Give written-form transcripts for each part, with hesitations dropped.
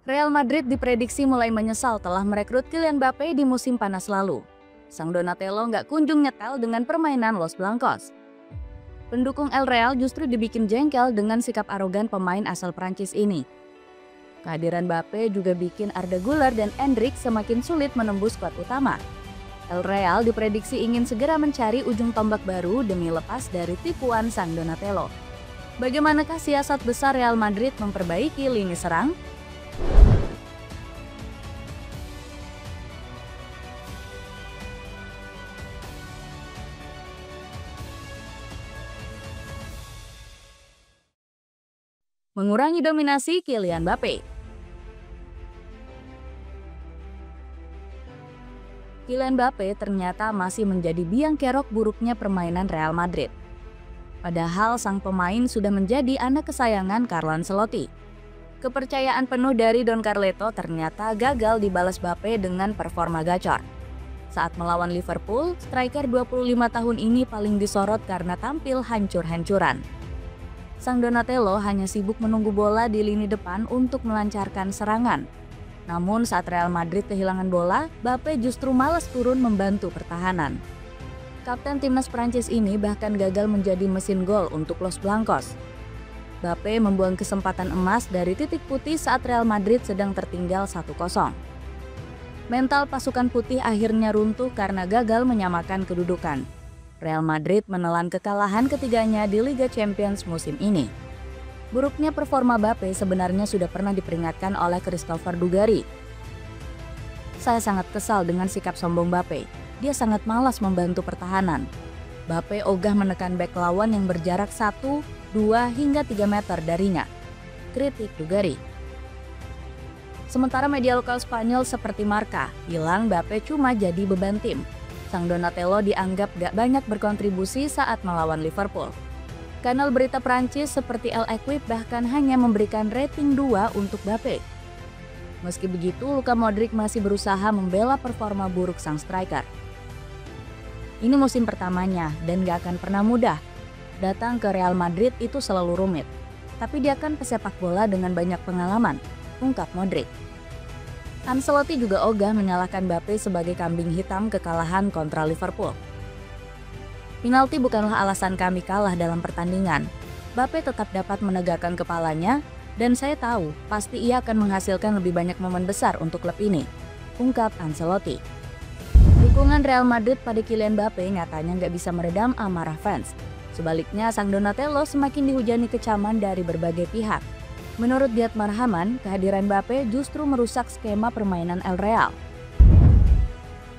Real Madrid diprediksi mulai menyesal telah merekrut Kylian Mbappe di musim panas lalu. Sang Donatello nggak kunjung nyetel dengan permainan Los Blancos. Pendukung El Real justru dibikin jengkel dengan sikap arogan pemain asal Prancis ini. Kehadiran Mbappe juga bikin Arda Güler dan Endrick semakin sulit menembus skuad utama. El Real diprediksi ingin segera mencari ujung tombak baru demi lepas dari tipuan sang Donatello. Bagaimanakah siasat besar Real Madrid memperbaiki lini serang? Mengurangi dominasi Kylian Mbappe. Kylian Mbappe ternyata masih menjadi biang kerok buruknya permainan Real Madrid. Padahal sang pemain sudah menjadi anak kesayangan Carlo Ancelotti. Kepercayaan penuh dari Don Carleto ternyata gagal dibalas Mbappe dengan performa gacor. Saat melawan Liverpool, striker 25 tahun ini paling disorot karena tampil hancur-hancuran. Sang Donatello hanya sibuk menunggu bola di lini depan untuk melancarkan serangan. Namun saat Real Madrid kehilangan bola, Mbappe justru malas turun membantu pertahanan. Kapten timnas Prancis ini bahkan gagal menjadi mesin gol untuk Los Blancos. Mbappe membuang kesempatan emas dari titik putih saat Real Madrid sedang tertinggal 1-0. Mental pasukan putih akhirnya runtuh karena gagal menyamakan kedudukan. Real Madrid menelan kekalahan ketiganya di Liga Champions musim ini. Buruknya performa Mbappe sebenarnya sudah pernah diperingatkan oleh Christopher Dugarry. Saya sangat kesal dengan sikap sombong Mbappe. Dia sangat malas membantu pertahanan. Mbappe ogah menekan bek lawan yang berjarak 1, 2, hingga 3 meter darinya. Kritik Dugarry. Sementara media lokal Spanyol seperti Marca bilang Mbappe cuma jadi beban tim. Sang Donatello dianggap gak banyak berkontribusi saat melawan Liverpool. Kanal berita Prancis seperti El Equipe bahkan hanya memberikan rating 2 untuk Mbappe. Meski begitu, Luka Modric masih berusaha membela performa buruk sang striker. Ini musim pertamanya dan gak akan pernah mudah. Datang ke Real Madrid itu selalu rumit. Tapi dia kan pesepak bola dengan banyak pengalaman, ungkap Modric. Ancelotti juga ogah menyalahkan Mbappe sebagai kambing hitam kekalahan kontra Liverpool. Penalti bukanlah alasan kami kalah dalam pertandingan. Mbappe tetap dapat menegakkan kepalanya dan saya tahu pasti ia akan menghasilkan lebih banyak momen besar untuk klub ini, ungkap Ancelotti. Dukungan Real Madrid pada Kylian Mbappe nyatanya nggak bisa meredam amarah fans. Sebaliknya, sang Donatello semakin dihujani kecaman dari berbagai pihak. Menurut Diat Marhaman, kehadiran Mbappe justru merusak skema permainan El Real.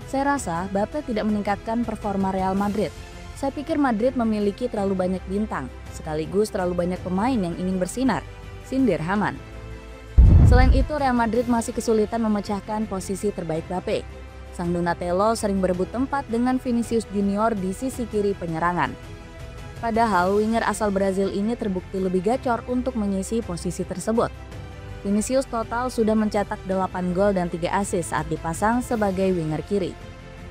Saya rasa Mbappe tidak meningkatkan performa Real Madrid. Saya pikir Madrid memiliki terlalu banyak bintang, sekaligus terlalu banyak pemain yang ingin bersinar, sindir Haman. Selain itu, Real Madrid masih kesulitan memecahkan posisi terbaik Mbappe. Sang Donatello sering berebut tempat dengan Vinicius Junior di sisi kiri penyerangan. Padahal winger asal Brazil ini terbukti lebih gacor untuk mengisi posisi tersebut. Vinicius total sudah mencetak 8 gol dan 3 assist saat dipasang sebagai winger kiri.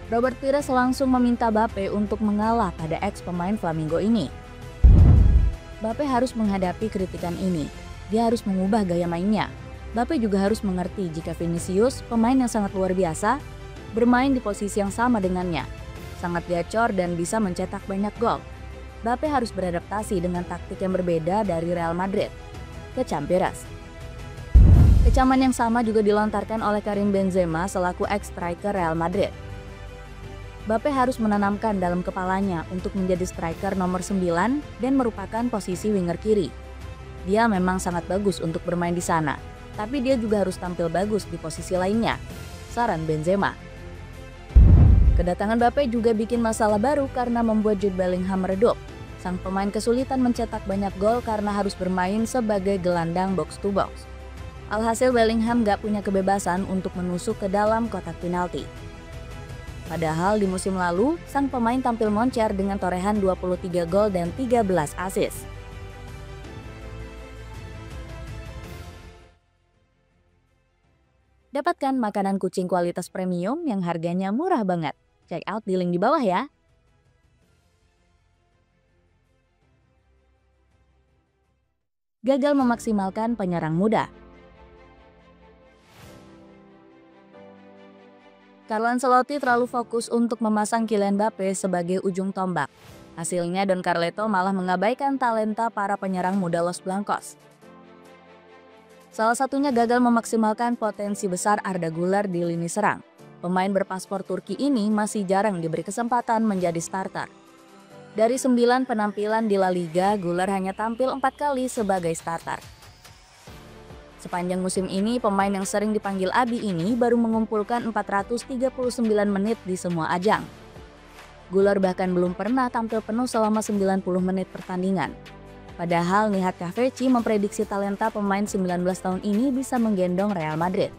Robert Pires langsung meminta Mbappe untuk mengalah pada ex pemain Flamengo ini. Mbappe harus menghadapi kritikan ini. Dia harus mengubah gaya mainnya. Mbappe juga harus mengerti jika Vinicius, pemain yang sangat luar biasa, bermain di posisi yang sama dengannya. Sangat gacor dan bisa mencetak banyak gol. Mbappe harus beradaptasi dengan taktik yang berbeda dari Real Madrid, kecam Pires. Kecaman yang sama juga dilontarkan oleh Karim Benzema selaku ex-striker Real Madrid. Mbappe harus menanamkan dalam kepalanya untuk menjadi striker nomor 9 dan merupakan posisi winger kiri. Dia memang sangat bagus untuk bermain di sana, tapi dia juga harus tampil bagus di posisi lainnya, saran Benzema. Kedatangan Mbappe juga bikin masalah baru karena membuat Jude Bellingham meredup. Sang pemain kesulitan mencetak banyak gol karena harus bermain sebagai gelandang box to box. Alhasil Bellingham gak punya kebebasan untuk menusuk ke dalam kotak penalti. Padahal di musim lalu, sang pemain tampil moncer dengan torehan 23 gol dan 13 assist. Dapatkan makanan kucing kualitas premium yang harganya murah banget. Check out di link di bawah ya. Gagal memaksimalkan penyerang muda. Carlo Ancelotti terlalu fokus untuk memasang Kylian Mbappe sebagai ujung tombak. Hasilnya Don Carleto malah mengabaikan talenta para penyerang muda Los Blancos. Salah satunya gagal memaksimalkan potensi besar Arda Güler di lini serang. Pemain berpaspor Turki ini masih jarang diberi kesempatan menjadi starter. Dari 9 penampilan di La Liga, Güler hanya tampil 4 kali sebagai starter. Sepanjang musim ini, pemain yang sering dipanggil Abi ini baru mengumpulkan 439 menit di semua ajang. Güler bahkan belum pernah tampil penuh selama 90 menit pertandingan. Padahal Nihat Kaveci memprediksi talenta pemain 19 tahun ini bisa menggendong Real Madrid.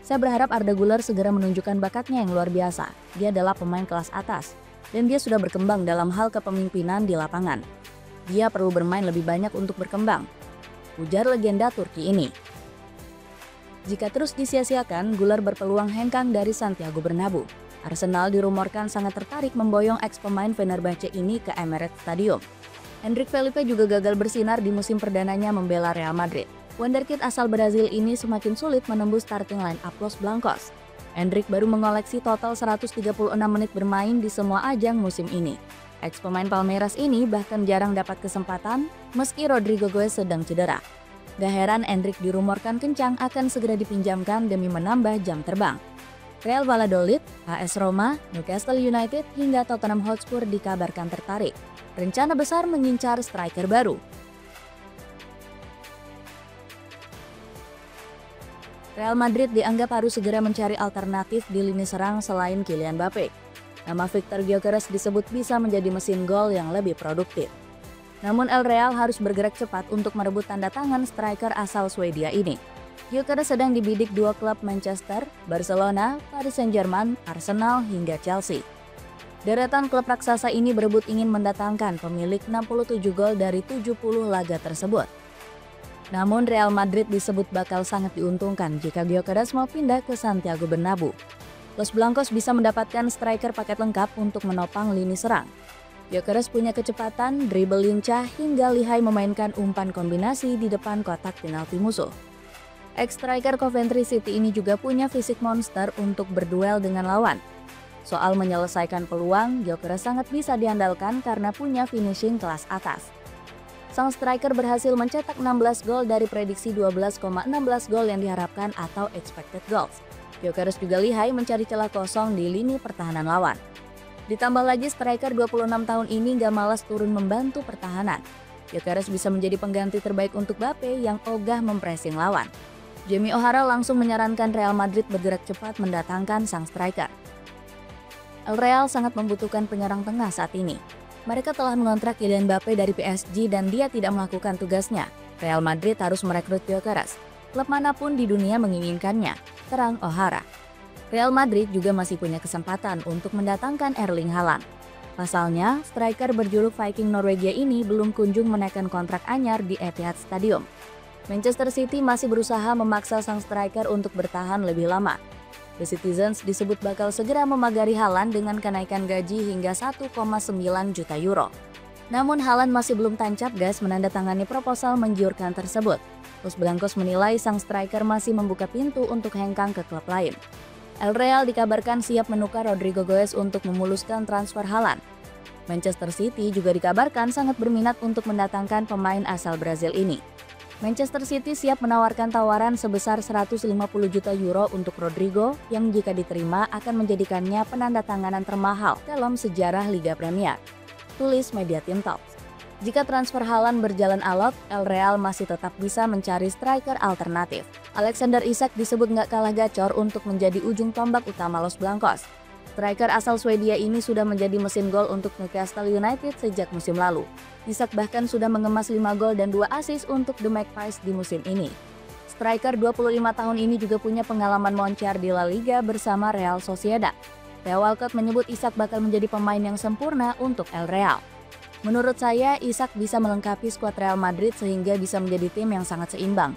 Saya berharap Arda Güler segera menunjukkan bakatnya yang luar biasa. Dia adalah pemain kelas atas, dan dia sudah berkembang dalam hal kepemimpinan di lapangan. Dia perlu bermain lebih banyak untuk berkembang, ujar legenda Turki ini. Jika terus disia-siakan, Güler berpeluang hengkang dari Santiago Bernabeu. Arsenal dirumorkan sangat tertarik memboyong ex pemain Fenerbahce ini ke Emirates Stadium. Endrick Felipe juga gagal bersinar di musim perdananya membela Real Madrid. Wonderkid asal Brazil ini semakin sulit menembus starting line up Los Blancos. Endrick baru mengoleksi total 136 menit bermain di semua ajang musim ini. Ex pemain Palmeiras ini bahkan jarang dapat kesempatan meski Rodrigo Goes sedang cedera. Gak heran Endrick dirumorkan kencang akan segera dipinjamkan demi menambah jam terbang. Real Valladolid, AS Roma, Newcastle United hingga Tottenham Hotspur dikabarkan tertarik. Rencana besar mengincar striker baru. Real Madrid dianggap harus segera mencari alternatif di lini serang selain Kylian Mbappe. Nama Victor Gyökeres disebut bisa menjadi mesin gol yang lebih produktif. Namun El Real harus bergerak cepat untuk merebut tanda tangan striker asal Swedia ini. Gyökeres sedang dibidik dua klub Manchester, Barcelona, Paris Saint-Germain, Arsenal hingga Chelsea. Deretan klub raksasa ini berebut ingin mendatangkan pemilik 67 gol dari 70 laga tersebut. Namun Real Madrid disebut bakal sangat diuntungkan jika Gyökeres mau pindah ke Santiago Bernabeu. Los Blancos bisa mendapatkan striker paket lengkap untuk menopang lini serang. Gyökeres punya kecepatan, dribble lincah, hingga lihai memainkan umpan kombinasi di depan kotak penalti musuh. Ex-striker Coventry City ini juga punya fisik monster untuk berduel dengan lawan. Soal menyelesaikan peluang, Gyökeres sangat bisa diandalkan karena punya finishing kelas atas. Sang striker berhasil mencetak 16 gol dari prediksi 12,16 gol yang diharapkan atau expected goals. Gyökeres juga lihai mencari celah kosong di lini pertahanan lawan. Ditambah lagi striker 26 tahun ini gak malas turun membantu pertahanan. Gyökeres bisa menjadi pengganti terbaik untuk Mbappe yang ogah mempressing lawan. Jamie O'Hara langsung menyarankan Real Madrid bergerak cepat mendatangkan sang striker. El Real sangat membutuhkan penyerang tengah saat ini. Mereka telah mengontrak Kylian Mbappe dari PSG dan dia tidak melakukan tugasnya. Real Madrid harus merekrut Gyökeres. Klub manapun di dunia menginginkannya, terang O'Hara. Real Madrid juga masih punya kesempatan untuk mendatangkan Erling Haaland. Pasalnya, striker berjuluk Viking Norwegia ini belum kunjung menaikkan kontrak anyar di Etihad Stadium. Manchester City masih berusaha memaksa sang striker untuk bertahan lebih lama. The Citizens disebut bakal segera memagari Haaland dengan kenaikan gaji hingga 1,9 juta euro. Namun Haaland masih belum tancap gas menandatangani proposal menggiurkan tersebut. Los Blancos menilai sang striker masih membuka pintu untuk hengkang ke klub lain. El Real dikabarkan siap menukar Rodrigo Goes untuk memuluskan transfer Haaland. Manchester City juga dikabarkan sangat berminat untuk mendatangkan pemain asal Brazil ini. Manchester City siap menawarkan tawaran sebesar 150 juta euro untuk Rodrigo yang jika diterima akan menjadikannya penandatanganan termahal dalam sejarah Liga Premier. Tulis Media Team Talks. Jika transfer Haaland berjalan alot, El Real masih tetap bisa mencari striker alternatif. Alexander Isak disebut nggak kalah gacor untuk menjadi ujung tombak utama Los Blancos. Striker asal Swedia ini sudah menjadi mesin gol untuk Newcastle United sejak musim lalu. Isak bahkan sudah mengemas 5 gol dan 2 assist untuk The Magpies di musim ini. Striker 25 tahun ini juga punya pengalaman moncer di La Liga bersama Real Sociedad. Theo Walcott menyebut Isak bakal menjadi pemain yang sempurna untuk El Real. Menurut saya, Isak bisa melengkapi skuad Real Madrid sehingga bisa menjadi tim yang sangat seimbang.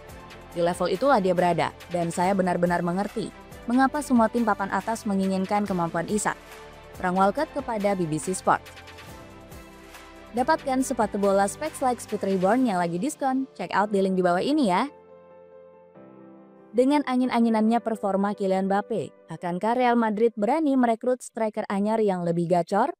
Di level itulah dia berada, dan saya benar-benar mengerti mengapa semua tim papan atas menginginkan kemampuan Isak. Terang Walcott kepada BBC Sport. Dapatkan sepatu bola Specs Like Speed Reborn yang lagi diskon. Check out di link di bawah ini ya. Dengan angin-anginannya performa Kylian Mbappe, akankah Real Madrid berani merekrut striker anyar yang lebih gacor?